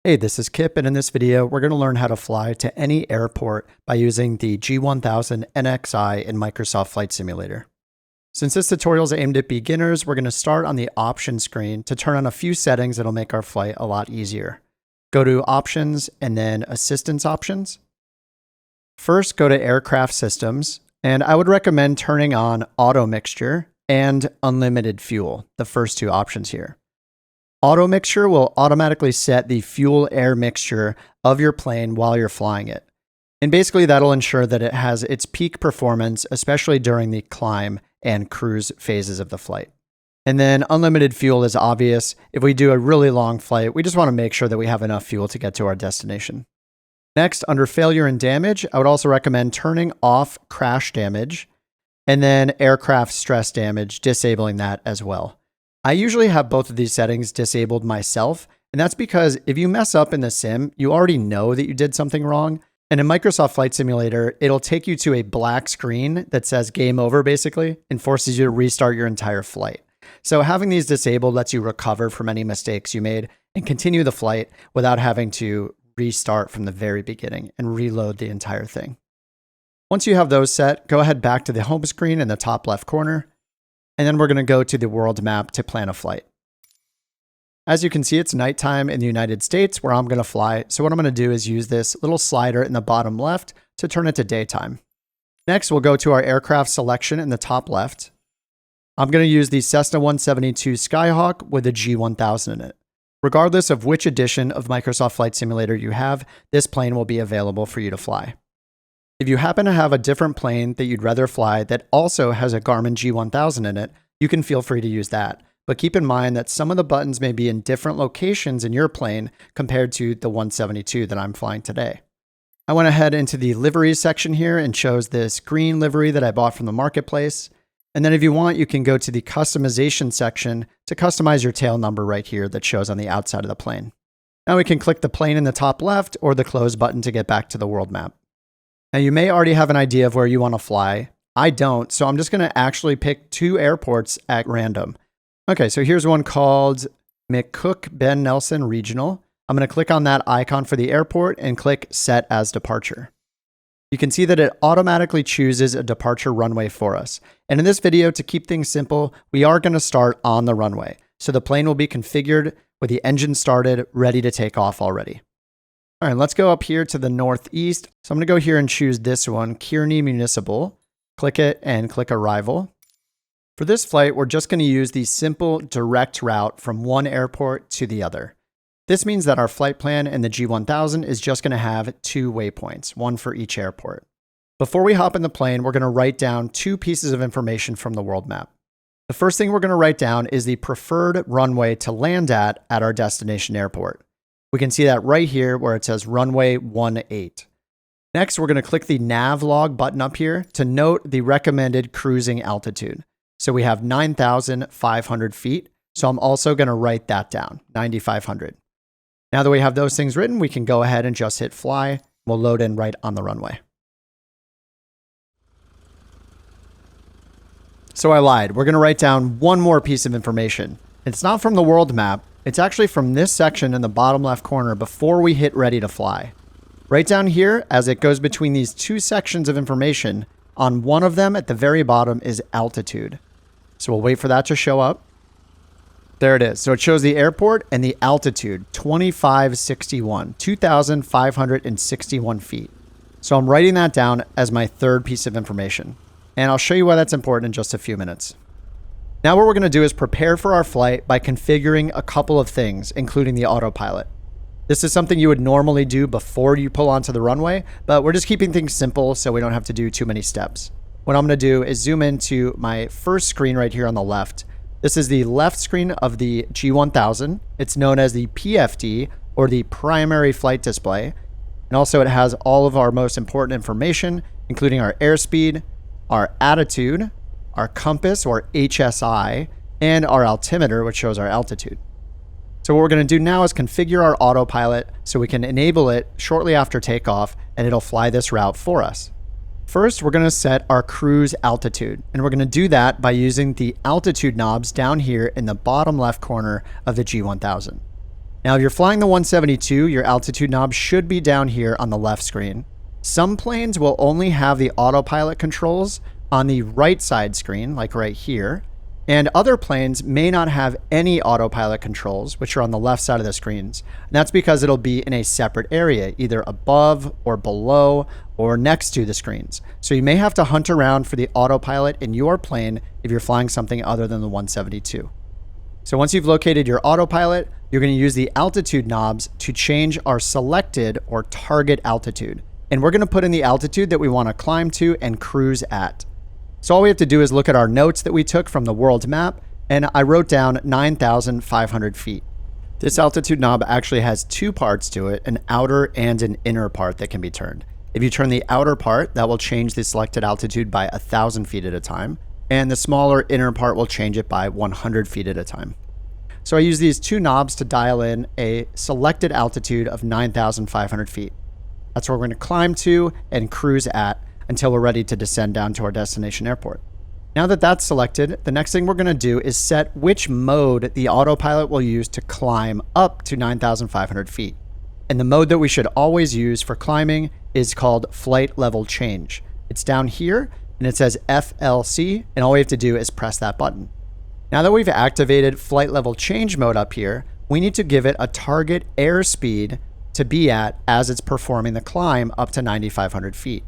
Hey, this is Kip, and in this video, we're going to learn how to fly to any airport by using the G1000 NXi in Microsoft Flight Simulator. Since this tutorial is aimed at beginners, we're going to start on the options screen to turn on a few settings that'll make our flight a lot easier. Go to Options and then Assistance Options. First, go to Aircraft Systems, and I would recommend turning on Auto Mixture and Unlimited Fuel, the first two options here. Auto Mixture will automatically set the fuel-air mixture of your plane while you're flying it. And basically that'll ensure that it has its peak performance, especially during the climb and cruise phases of the flight. And then unlimited fuel is obvious. If we do a really long flight, we just want to make sure that we have enough fuel to get to our destination. Next, under failure and damage, I would also recommend turning off crash damage and then aircraft stress damage, disabling that as well. I usually have both of these settings disabled myself, and that's because if you mess up in the sim, you already know that you did something wrong. And in Microsoft Flight Simulator, it'll take you to a black screen that says game over basically and forces you to restart your entire flight. So having these disabled lets you recover from any mistakes you made and continue the flight without having to restart from the very beginning and reload the entire thing. Once you have those set, go ahead back to the home screen in the top left corner. And then we're going to go to the world map to plan a flight. As you can see, it's nighttime in the United States where I'm going to fly. So what I'm going to do is use this little slider in the bottom left to turn it to daytime. Next, we'll go to our aircraft selection in the top left. I'm going to use the Cessna 172 Skyhawk with a G1000 in it. Regardless of which edition of Microsoft Flight Simulator you have, this plane will be available for you to fly. If you happen to have a different plane that you'd rather fly that also has a Garmin G1000 in it, you can feel free to use that. But keep in mind that some of the buttons may be in different locations in your plane compared to the 172 that I'm flying today. I went ahead into the liveries section here and chose this green livery that I bought from the marketplace. And then if you want, you can go to the customization section to customize your tail number right here that shows on the outside of the plane. Now we can click the plane in the top left or the close button to get back to the world map. Now you may already have an idea of where you want to fly. I don't, so I'm just going to actually pick two airports at random. Okay, so here's one called McCook Ben Nelson Regional. I'm going to click on that icon for the airport and click Set as Departure. You can see that it automatically chooses a departure runway for us. And in this video, to keep things simple, we are going to start on the runway. So the plane will be configured with the engine started, ready to take off already. All right, let's go up here to the northeast. So I'm going to go here and choose this one, Kearney Municipal. Click it and click Arrival. For this flight, we're just going to use the simple direct route from one airport to the other. This means that our flight plan in the G1000 is just going to have two waypoints, one for each airport. Before we hop in the plane, we're going to write down two pieces of information from the world map. The first thing we're going to write down is the preferred runway to land at our destination airport. We can see that right here where it says runway 18. Next, we're going to click the nav log button up here to note the recommended cruising altitude. So we have 9,500 feet. So I'm also going to write that down, 9,500. Now that we have those things written, we can go ahead and just hit fly. We'll load in right on the runway. So I lied. We're going to write down one more piece of information. It's not from the world map. It's actually from this section in the bottom left corner before we hit ready to fly. Right down here, as it goes between these two sections of information, on one of them at the very bottom is altitude. So we'll wait for that to show up. There it is. So it shows the airport and the altitude, 2561, 2,561 feet. So I'm writing that down as my third piece of information. And I'll show you why that's important in just a few minutes. Now what we're going to do is prepare for our flight by configuring a couple of things, including the autopilot. This is something you would normally do before you pull onto the runway, but we're just keeping things simple so we don't have to do too many steps. What I'm going to do is zoom into my first screen right here on the left. This is the left screen of the G1000. It's known as the PFD, or the primary flight display. And also it has all of our most important information, including our airspeed, our attitude, our compass or HSI, and our altimeter, which shows our altitude. So what we're going to do now is configure our autopilot so we can enable it shortly after takeoff, and it'll fly this route for us. First, we're going to set our cruise altitude, and we're going to do that by using the altitude knobs down here in the bottom left corner of the G1000. Now, if you're flying the 172, your altitude knob should be down here on the left screen. Some planes will only have the autopilot controls on the right side screen, like right here, and other planes may not have any autopilot controls, which are on the left side of the screens. And that's because it'll be in a separate area, either above or below or next to the screens. So you may have to hunt around for the autopilot in your plane if you're flying something other than the 172. So once you've located your autopilot, you're going to use the altitude knobs to change our selected or target altitude. And we're going to put in the altitude that we want to climb to and cruise at. So all we have to do is look at our notes that we took from the world map, and I wrote down 9,500 feet. This altitude knob actually has two parts to it, an outer and an inner part that can be turned. If you turn the outer part, that will change the selected altitude by 1,000 feet at a time, and the smaller inner part will change it by 100 feet at a time. So I use these two knobs to dial in a selected altitude of 9,500 feet. That's where we're going to climb to and cruise at until we're ready to descend down to our destination airport. Now that that's selected, the next thing we're going to do is set which mode the autopilot will use to climb up to 9,500 feet. And the mode that we should always use for climbing is called flight level change. It's down here and it says FLC, and all we have to do is press that button. Now that we've activated flight level change mode up here, we need to give it a target airspeed to be at as it's performing the climb up to 9,500 feet.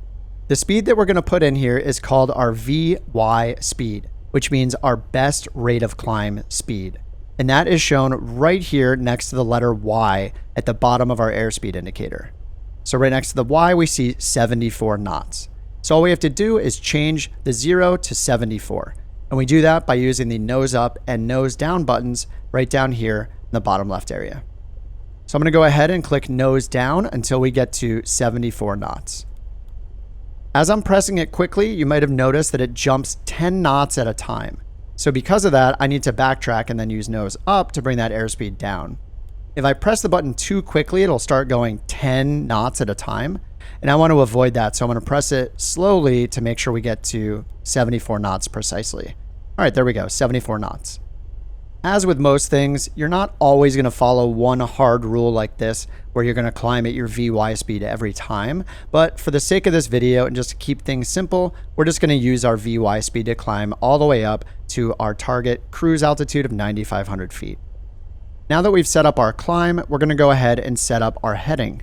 The speed that we're going to put in here is called our VY speed, which means our best rate of climb speed. And that is shown right here next to the letter Y at the bottom of our airspeed indicator. So right next to the Y, we see 74 knots. So all we have to do is change the 0 to 74. And we do that by using the nose up and nose down buttons right down here in the bottom left area. So I'm going to go ahead and click nose down until we get to 74 knots. As I'm pressing it quickly, you might have noticed that it jumps 10 knots at a time. So because of that, I need to backtrack and then use nose up to bring that airspeed down. If I press the button too quickly, it'll start going 10 knots at a time. And I want to avoid that. So I'm going to press it slowly to make sure we get to 74 knots precisely. All right, there we go, 74 knots. As with most things, you're not always going to follow one hard rule like this where you're going to climb at your VY speed every time. But for the sake of this video and just to keep things simple, we're just going to use our VY speed to climb all the way up to our target cruise altitude of 9,500 feet. Now that we've set up our climb, we're going to go ahead and set up our heading.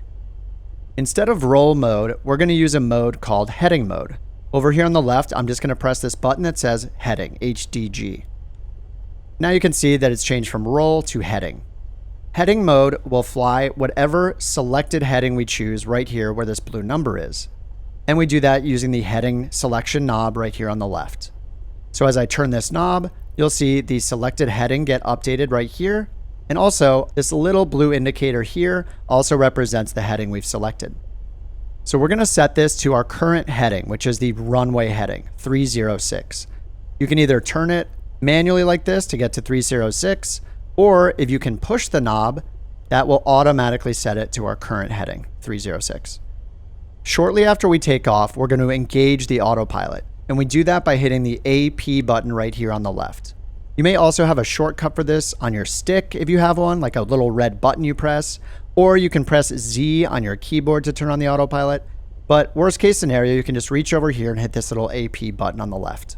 Instead of roll mode, we're going to use a mode called heading mode. Over here on the left, I'm just going to press this button that says heading, HDG. Now you can see that it's changed from roll to heading. Heading mode will fly whatever selected heading we choose right here where this blue number is. And we do that using the heading selection knob right here on the left. So as I turn this knob, you'll see the selected heading get updated right here. And also this little blue indicator here also represents the heading we've selected. So we're going to set this to our current heading, which is the runway heading, 306. You can either turn it manually like this to get to 306, or if you can push the knob, that will automatically set it to our current heading, 306. Shortly after we take off, we're going to engage the autopilot, and we do that by hitting the AP button right here on the left. You may also have a shortcut for this on your stick if you have one, like a little red button you press, or you can press Z on your keyboard to turn on the autopilot. But worst case scenario, you can just reach over here and hit this little AP button on the left.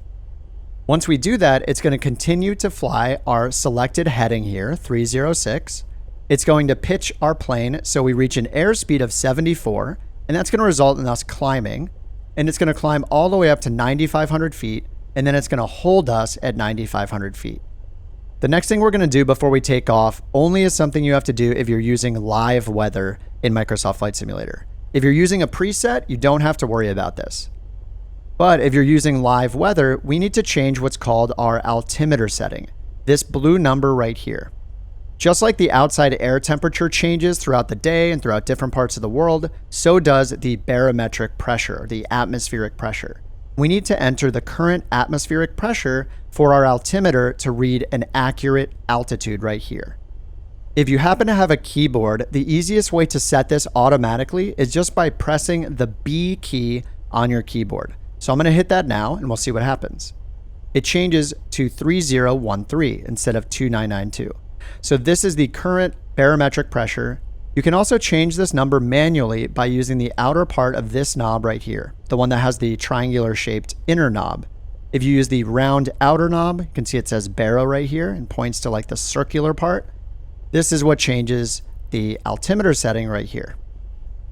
Once we do that, it's going to continue to fly our selected heading here, 306. It's going to pitch our plane so we reach an airspeed of 74, and that's going to result in us climbing. And it's going to climb all the way up to 9,500 feet, and then it's going to hold us at 9,500 feet. The next thing we're going to do before we take off only is something you have to do if you're using live weather in Microsoft Flight Simulator. If you're using a preset, you don't have to worry about this. But if you're using live weather, we need to change what's called our altimeter setting, this blue number right here. Just like the outside air temperature changes throughout the day and throughout different parts of the world, so does the barometric pressure, the atmospheric pressure. We need to enter the current atmospheric pressure for our altimeter to read an accurate altitude right here. If you happen to have a keyboard, the easiest way to set this automatically is just by pressing the B key on your keyboard. So I'm going to hit that now and we'll see what happens. It changes to 3013 instead of 2992. So this is the current barometric pressure. You can also change this number manually by using the outer part of this knob right here, the one that has the triangular shaped inner knob. If you use the round outer knob, you can see it says baro right here and points to like the circular part. This is what changes the altimeter setting right here.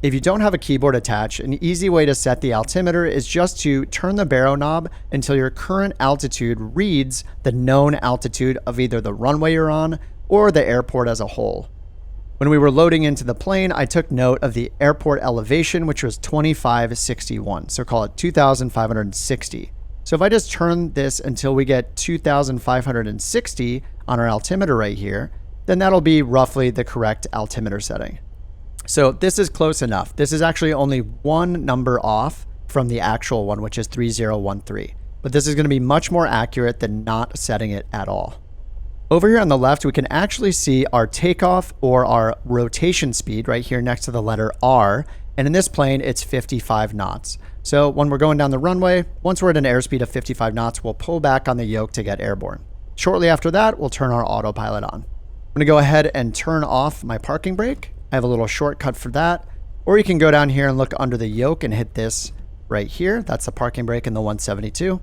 If you don't have a keyboard attached, an easy way to set the altimeter is just to turn the baro knob until your current altitude reads the known altitude of either the runway you're on or the airport as a whole. When we were loading into the plane, I took note of the airport elevation, which was 2561. So call it 2,560. So if I just turn this until we get 2,560 on our altimeter right here, then that'll be roughly the correct altimeter setting. So this is close enough. This is actually only one number off from the actual one, which is 3013. But this is going to be much more accurate than not setting it at all. Over here on the left, we can actually see our takeoff or our rotation speed right here next to the letter R. And in this plane, it's 55 knots. So when we're going down the runway, once we're at an airspeed of 55 knots, we'll pull back on the yoke to get airborne. Shortly after that, we'll turn our autopilot on. I'm going to go ahead and turn off my parking brake. I have a little shortcut for that. Or you can go down here and look under the yoke and hit this right here. That's the parking brake in the 172.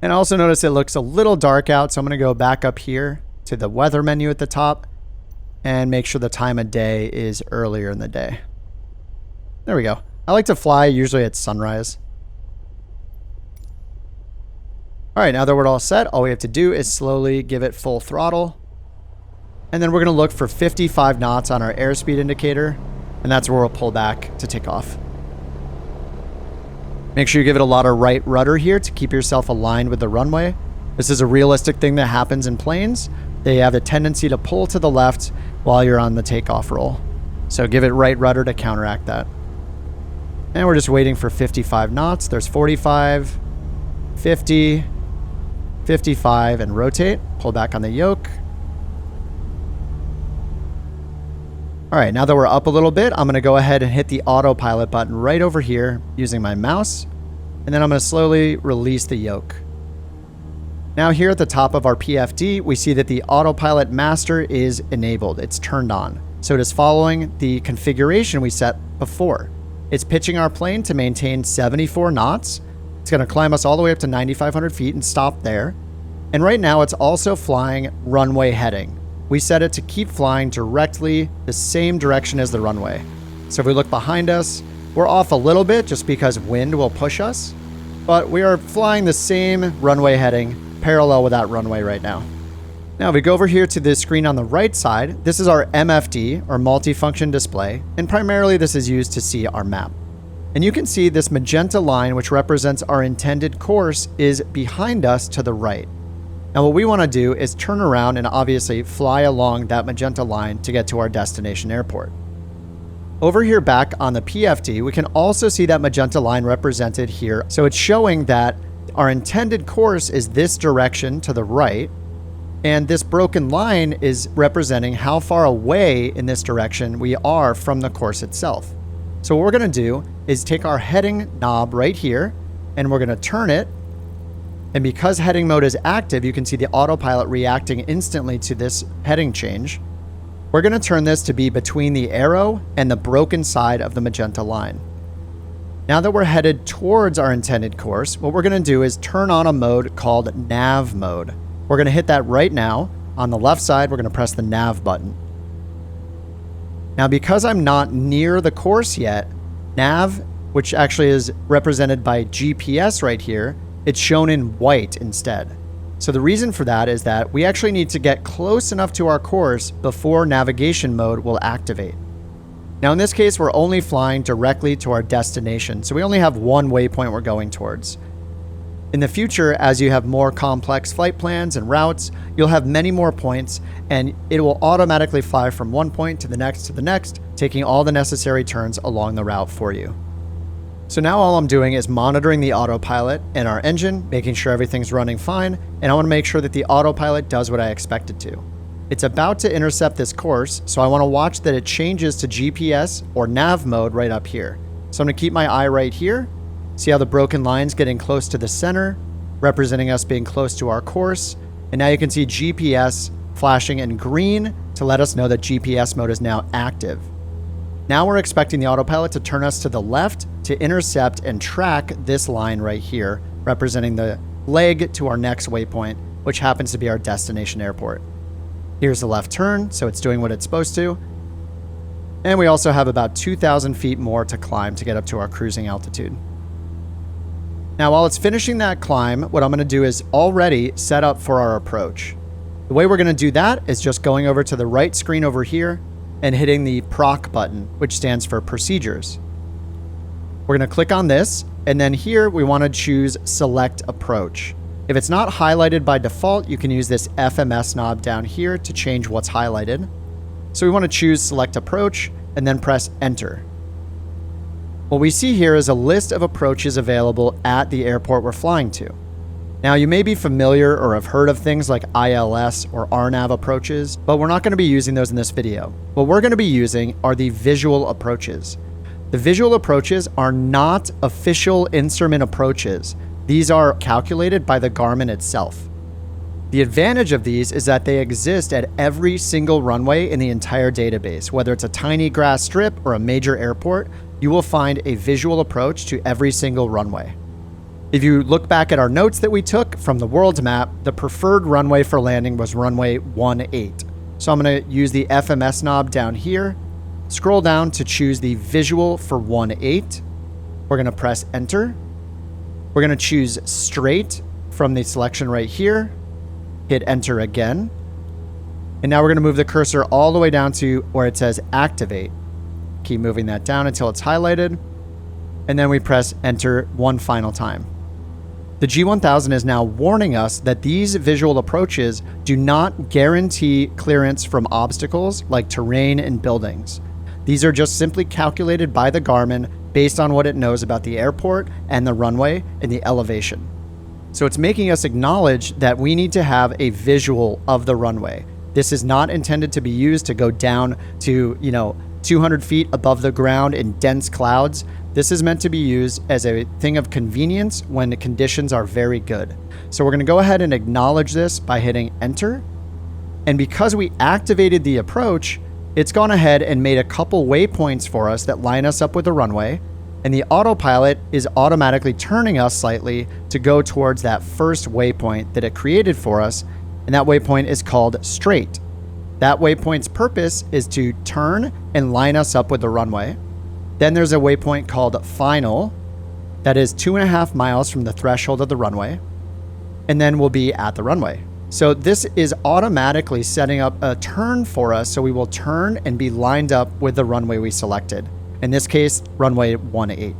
And I also notice it looks a little dark out, so I'm going to go back up here to the weather menu at the top and make sure the time of day is earlier in the day. There we go. I like to fly usually at sunrise. All right, now that we're all set, all we have to do is slowly give it full throttle. And then we're going to look for 55 knots on our airspeed indicator, and that's where we'll pull back to take off. Make sure you give it a lot of right rudder here to keep yourself aligned with the runway. This is a realistic thing that happens in planes. They have a tendency to pull to the left while you're on the takeoff roll. So give it right rudder to counteract that. And we're just waiting for 55 knots. There's 45, 50, 55, and rotate. Pull back on the yoke. All right, now that we're up a little bit, I'm going to go ahead and hit the autopilot button right over here using my mouse. And then I'm going to slowly release the yoke. Now here at the top of our PFD, we see that the autopilot master is enabled. It's turned on. So it is following the configuration we set before. It's pitching our plane to maintain 74 knots. It's going to climb us all the way up to 9,500 feet and stop there. And right now it's also flying runway heading. We set it to keep flying directly the same direction as the runway. So if we look behind us, we're off a little bit just because wind will push us, but we are flying the same runway heading parallel with that runway right now. Now if we go over here to the screen on the right side, this is our MFD or multifunction display, and primarily this is used to see our map. And you can see this magenta line, which represents our intended course, is behind us to the right. Now what we want to do is turn around and obviously fly along that magenta line to get to our destination airport. Over here back on the PFD, we can also see that magenta line represented here. So it's showing that our intended course is this direction to the right, and this broken line is representing how far away in this direction we are from the course itself. So what we're going to do is take our heading knob right here, and we're going to turn it. And because heading mode is active, you can see the autopilot reacting instantly to this heading change. We're going to turn this to be between the arrow and the broken side of the magenta line. Now that we're headed towards our intended course, what we're going to do is turn on a mode called nav mode. We're going to hit that right now. On the left side, we're going to press the nav button. Now, because I'm not near the course yet, nav, which actually is represented by GPS right here, it's shown in white instead. So the reason for that is that we actually need to get close enough to our course before navigation mode will activate. Now in this case, we're only flying directly to our destination, so we only have one waypoint we're going towards. In the future, as you have more complex flight plans and routes, you'll have many more points, and it will automatically fly from one point to the next, taking all the necessary turns along the route for you. So now all I'm doing is monitoring the autopilot and our engine, making sure everything's running fine, and I want to make sure that the autopilot does what I expect it to. It's about to intercept this course, so I want to watch that it changes to GPS or nav mode right up here. So I'm going to keep my eye right here, see how the broken line's getting close to the center, representing us being close to our course, and now you can see GPS flashing in green to let us know that GPS mode is now active. Now we're expecting the autopilot to turn us to the left to intercept and track this line right here, representing the leg to our next waypoint, which happens to be our destination airport. Here's the left turn, so it's doing what it's supposed to. And we also have about 2,000 feet more to climb to get up to our cruising altitude. Now, while it's finishing that climb, what I'm going to do is already set up for our approach. The way we're going to do that is just going over to the right screen over here and hitting the PROC button, which stands for Procedures. We're going to click on this, and then here we want to choose Select Approach. If it's not highlighted by default, you can use this FMS knob down here to change what's highlighted. So we want to choose Select Approach and then press Enter. What we see here is a list of approaches available at the airport we're flying to. Now, you may be familiar or have heard of things like ILS or RNAV approaches, but we're not going to be using those in this video. What we're going to be using are the visual approaches. The visual approaches are not official instrument approaches. These are calculated by the Garmin itself. The advantage of these is that they exist at every single runway in the entire database. Whether it's a tiny grass strip or a major airport, you will find a visual approach to every single runway. If you look back at our notes that we took from the world map, the preferred runway for landing was runway 18. So I'm going to use the FMS knob down here, scroll down to choose the visual for 18. We're going to press Enter. We're going to choose straight from the selection right here, hit Enter again. And now we're going to move the cursor all the way down to where it says Activate. Keep moving that down until it's highlighted. And then we press Enter one final time. The G1000 is now warning us that these visual approaches do not guarantee clearance from obstacles like terrain and buildings. These are just simply calculated by the Garmin based on what it knows about the airport and the runway and the elevation. So it's making us acknowledge that we need to have a visual of the runway. This is not intended to be used to go down to, 200 feet above the ground in dense clouds. This is meant to be used as a thing of convenience when the conditions are very good. So we're going to go ahead and acknowledge this by hitting Enter. And because we activated the approach, it's gone ahead and made a couple waypoints for us that line us up with the runway. And the autopilot is automatically turning us slightly to go towards that first waypoint that it created for us. And that waypoint is called Straight. That waypoint's purpose is to turn and line us up with the runway. Then there's a waypoint called Final that is 2.5 miles from the threshold of the runway. And then we'll be at the runway. So this is automatically setting up a turn for us. So we will turn and be lined up with the runway we selected. In this case, runway 18.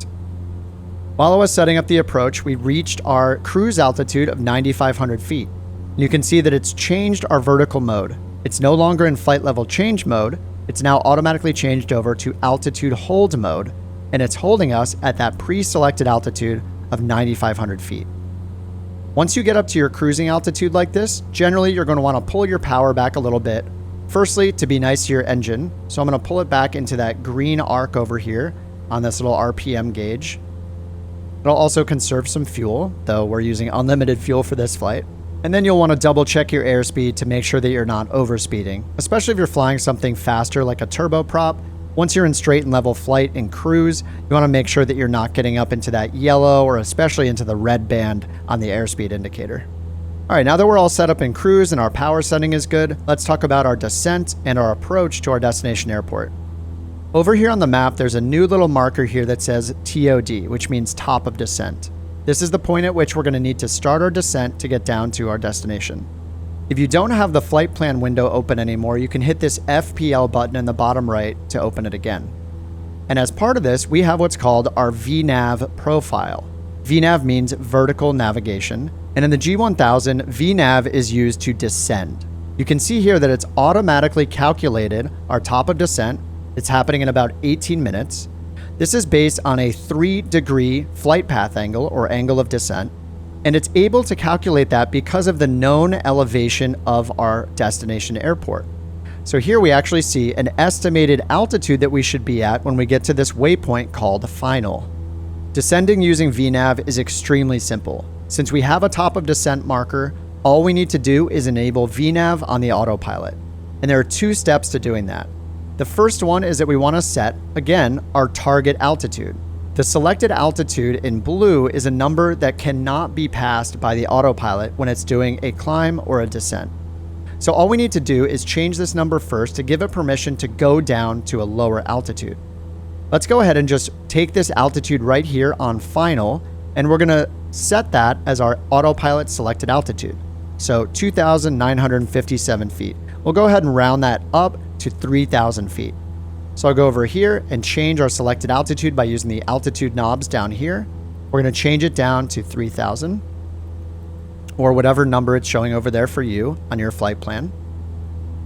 While I was setting up the approach, we reached our cruise altitude of 9,500 feet. You can see that it's changed our vertical mode. It's no longer in flight level change mode. It's now automatically changed over to altitude hold mode, and it's holding us at that pre-selected altitude of 9,500 feet. Once you get up to your cruising altitude like this, generally you're going to want to pull your power back a little bit. Firstly, to be nice to your engine. So I'm going to pull it back into that green arc over here on this little RPM gauge. It'll also conserve some fuel, though we're using unlimited fuel for this flight. And then you'll want to double check your airspeed to make sure that you're not overspeeding, especially if you're flying something faster like a turboprop. Once you're in straight and level flight and cruise, you want to make sure that you're not getting up into that yellow or especially into the red band on the airspeed indicator. All right, now that we're all set up in cruise and our power setting is good, let's talk about our descent and our approach to our destination airport. Over here on the map, there's a new little marker here that says TOD, which means top of descent. This is the point at which we're going to need to start our descent to get down to our destination. If you don't have the flight plan window open anymore, you can hit this FPL button in the bottom right to open it again. And as part of this, we have what's called our VNAV profile. VNAV means vertical navigation. And in the G1000, VNAV is used to descend. You can see here that it's automatically calculated our top of descent. It's happening in about 18 minutes. This is based on a 3-degree flight path angle or angle of descent. And it's able to calculate that because of the known elevation of our destination airport. So here we actually see an estimated altitude that we should be at when we get to this waypoint called Final. Descending using VNAV is extremely simple. Since we have a top of descent marker, all we need to do is enable VNAV on the autopilot. And there are two steps to doing that. The first one is that we want to set, again, our target altitude. The selected altitude in blue is a number that cannot be passed by the autopilot when it's doing a climb or a descent. So all we need to do is change this number first to give it permission to go down to a lower altitude. Let's go ahead and just take this altitude right here on final, and we're going to set that as our autopilot selected altitude. So 2,957 feet. We'll go ahead and round that up to 3,000 feet. So I'll go over here and change our selected altitude by using the altitude knobs down here. We're going to change it down to 3,000 or whatever number it's showing over there for you on your flight plan.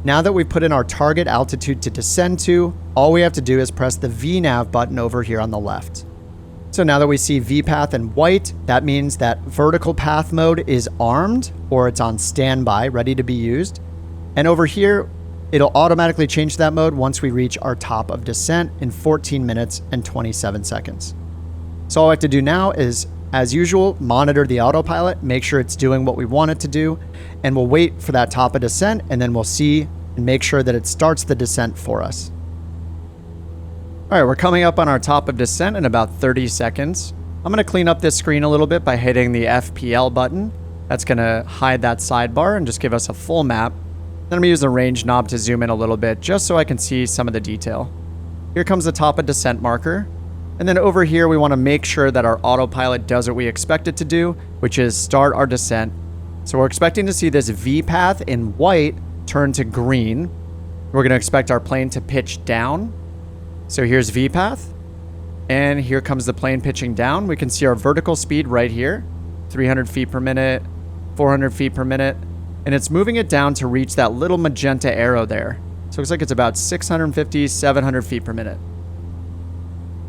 Now that we've put in our target altitude to descend to, all we have to do is press the VNAV button over here on the left. So now that we see VPath in white, that means that vertical path mode is armed or it's on standby, ready to be used. And over here, it'll automatically change that mode once we reach our top of descent in 14 minutes and 27 seconds. So all I have to do now is, as usual, monitor the autopilot, make sure it's doing what we want it to do, and we'll wait for that top of descent, and then we'll see and make sure that it starts the descent for us. All right, we're coming up on our top of descent in about 30 seconds. I'm going to clean up this screen a little bit by hitting the FPL button. That's going to hide that sidebar and just give us a full map. Then I'm going to use the range knob to zoom in a little bit just so I can see some of the detail. Here comes the top of descent marker. And then over here, we want to make sure that our autopilot does what we expect it to do, which is start our descent. So we're expecting to see this V path in white turn to green. We're going to expect our plane to pitch down. So here's V path. And here comes the plane pitching down. We can see our vertical speed right here, 300 feet per minute, 400 feet per minute. And it's moving it down to reach that little magenta arrow there. So it looks like it's about 650, 700 feet per minute.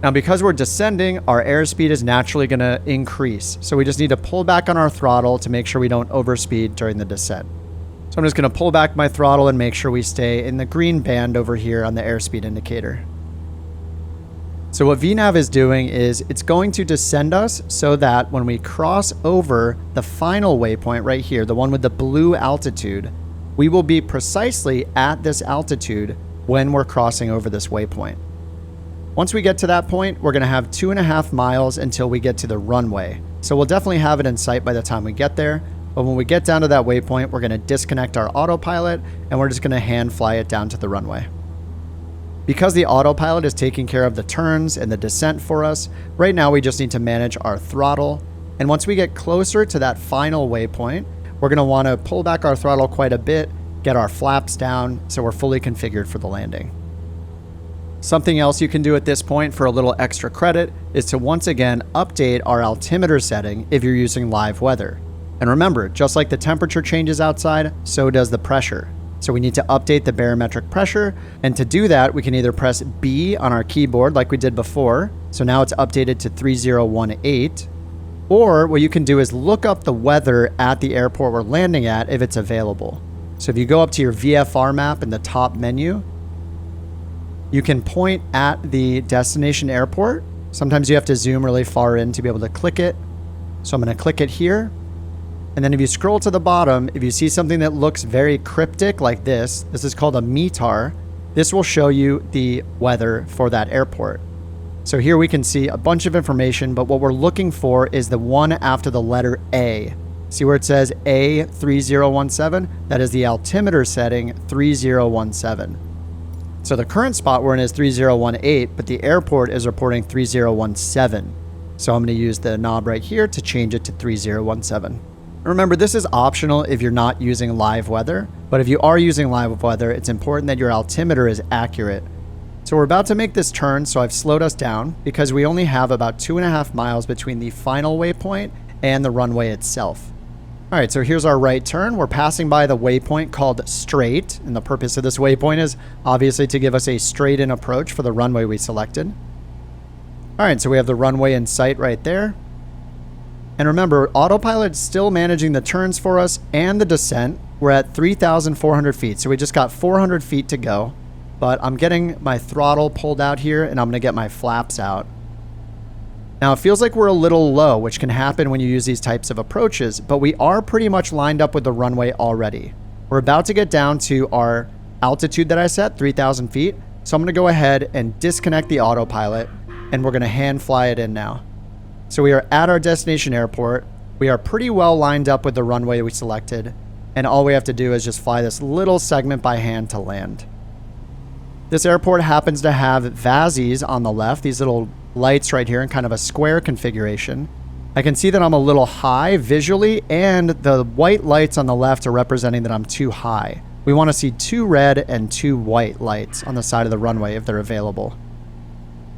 Now, because we're descending, our airspeed is naturally going to increase. So we just need to pull back on our throttle to make sure we don't overspeed during the descent. So I'm just going to pull back my throttle and make sure we stay in the green band over here on the airspeed indicator. So what VNAV is doing is it's going to descend us so that when we cross over the final waypoint right here, the one with the blue altitude, we will be precisely at this altitude when we're crossing over this waypoint. Once we get to that point, we're going to have 2.5 miles until we get to the runway. So we'll definitely have it in sight by the time we get there. But when we get down to that waypoint, we're going to disconnect our autopilot and we're just going to hand fly it down to the runway. Because the autopilot is taking care of the turns and the descent for us, right now we just need to manage our throttle. And once we get closer to that final waypoint, we're going to want to pull back our throttle quite a bit, get our flaps down so we're fully configured for the landing. Something else you can do at this point for a little extra credit is to once again update our altimeter setting if you're using live weather. And remember, just like the temperature changes outside, so does the pressure. So we need to update the barometric pressure. And to do that, we can either press B on our keyboard like we did before. So now it's updated to 3018. Or what you can do is look up the weather at the airport we're landing at if it's available. So if you go up to your VFR map in the top menu, you can point at the destination airport. Sometimes you have to zoom really far in to be able to click it. So I'm going to click it here. And then if you scroll to the bottom, if you see something that looks very cryptic like this is called a METAR. This will show you the weather for that airport. So here we can see a bunch of information, but what we're looking for is the one after the letter A. See where it says A3017? That is the altimeter setting 3017. So the current spot we're in is 3018, but the airport is reporting 3017. So I'm going to use the knob right here to change it to 3017. Remember, this is optional if you're not using live weather, but if you are using live weather, it's important that your altimeter is accurate. So we're about to make this turn, so I've slowed us down because we only have about 2.5 miles between the final waypoint and the runway itself. All right, so here's our right turn. We're passing by the waypoint called straight, and the purpose of this waypoint is obviously to give us a straight-in approach for the runway we selected. All right, so we have the runway in sight right there. And remember, autopilot's still managing the turns for us and the descent. We're at 3,400 feet, so we just got 400 feet to go. But I'm getting my throttle pulled out here, and I'm going to get my flaps out. Now, it feels like we're a little low, which can happen when you use these types of approaches, but we are pretty much lined up with the runway already. We're about to get down to our altitude that I set, 3,000 feet. So I'm going to go ahead and disconnect the autopilot, and we're going to hand fly it in now. So we are at our destination airport. We are pretty well lined up with the runway we selected, and all we have to do is just fly this little segment by hand to land. This airport happens to have VAZs on the left, these little lights right here in kind of a square configuration. I can see that I'm a little high visually, and the white lights on the left are representing that I'm too high. We want to see 2 red and 2 white lights on the side of the runway if they're available.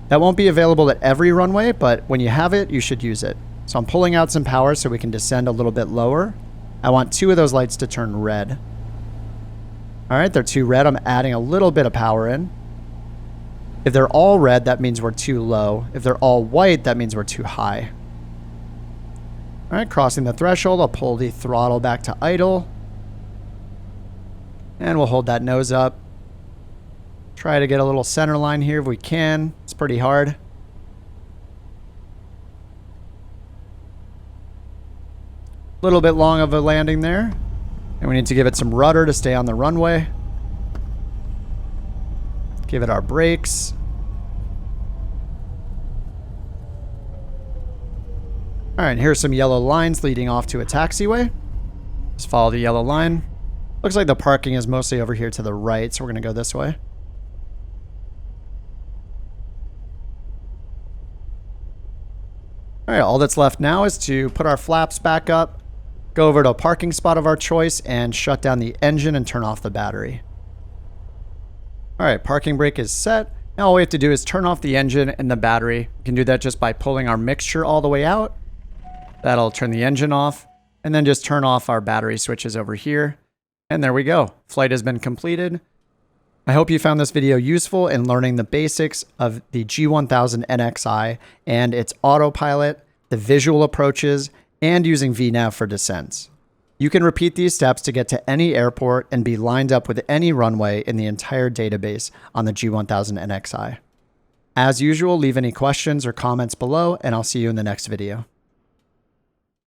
That won't be available at every runway, but when you have it, you should use it. So I'm pulling out some power so we can descend a little bit lower. I want 2 of those lights to turn red. All right, they're 2 red. I'm adding a little bit of power in. If they're all red, that means we're too low. If they're all white, that means we're too high. All right, crossing the threshold, I'll pull the throttle back to idle. And we'll hold that nose up. Try to get a little center line here if we can. It's pretty hard. A little bit long of a landing there. And we need to give it some rudder to stay on the runway. Give it our brakes. All right, here's some yellow lines leading off to a taxiway. Just follow the yellow line. Looks like the parking is mostly over here to the right, so we're going to go this way. All right, all that's left now is to put our flaps back up, go over to a parking spot of our choice, and shut down the engine and turn off the battery. All right, parking brake is set. Now all we have to do is turn off the engine and the battery. We can do that just by pulling our mixture all the way out. That'll turn the engine off, and then just turn off our battery switches over here. And there we go. Flight has been completed. I hope you found this video useful in learning the basics of the G1000 NXi and its autopilot, the visual approaches, and using VNAV for descents. You can repeat these steps to get to any airport and be lined up with any runway in the entire database on the G1000 NXi. As usual, leave any questions or comments below, and I'll see you in the next video.